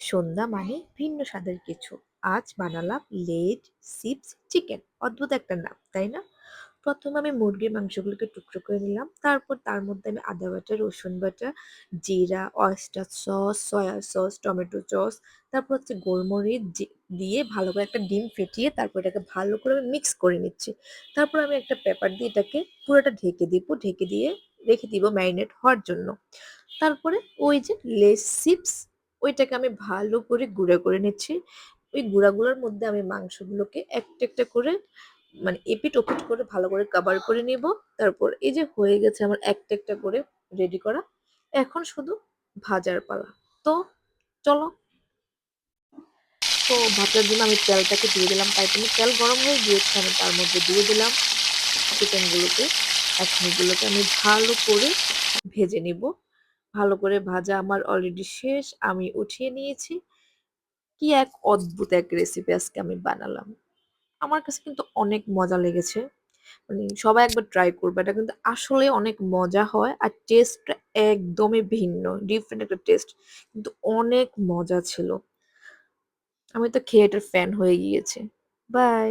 সন্ধ্যা মানে ভিন্ন স্বাদের কিছু। আজ বানালাম লেড চিপস চিকেন। অদ্ভুত একটা নাম, তাই না? প্রথমে আমি মুরগির মাংসগুলোকে টুকরো করে নিলাম। তারপর তার মধ্যে আমি আদা বাটা, রসুন বাটা, জিরা, oyster sauce, soya sauce, tomato sauce, তারপর হচ্ছে গোলমরিচ দিয়ে ভালো করে একটা ডিম ফেটিয়ে তারপর এটাকে ভালো করে আমি মিক্স করে নিচ্ছি। তারপর আমি একটা পেপার দিয়ে এটাকে পুরোটা ঢেকে দিব। ঢেকে দিয়ে রেখে দিব ম্যারিনেট হওয়ার জন্য। তারপরে ওই যে লেস চিপস ওইটাকে আমি ভালো করে গুঁড়া করে নিচ্ছি। ওই গুঁড়াগুলোর মধ্যে আমি মাংসগুলোকে একটা একটা করে মানে এপিট ওপিট করে ভালো করে কভার করে নিব। তারপর এই যে হয়ে গেছে আমার একটা একটা করে রেডি করা। এখন শুধু ভাজার পালা। তো চলো। তো ভাজার জন্য আমি তেলটাকে দিয়ে দিলাম। তাই তুমি তেল গরম হয়ে গিয়েছে, আমি তার মধ্যে দিয়ে দিলাম চিকেনগুলোকে। এখন এগুলোকে আমি ভালো করে ভেজে নিব। ভালো করে ভাজা আমার অলরেডি শেষ। আমি উঠিয়ে নিয়েছি। কি এক অদ্ভুত এক রেসিপি আজকে আমি বানালাম। আমার কাছে কিন্তু অনেক মজা লেগেছে। মানে সবাই একবার ট্রাই করবে। এটা কিন্তু আসলে অনেক মজা হয়। আর টেস্টটা একদমই ভিন্ন। ডিফারেন্ট একটা টেস্ট। কিন্তু অনেক মজা ছিল। আমি তো খেয়ে এটার ফ্যান হয়ে গিয়েছি। বাই।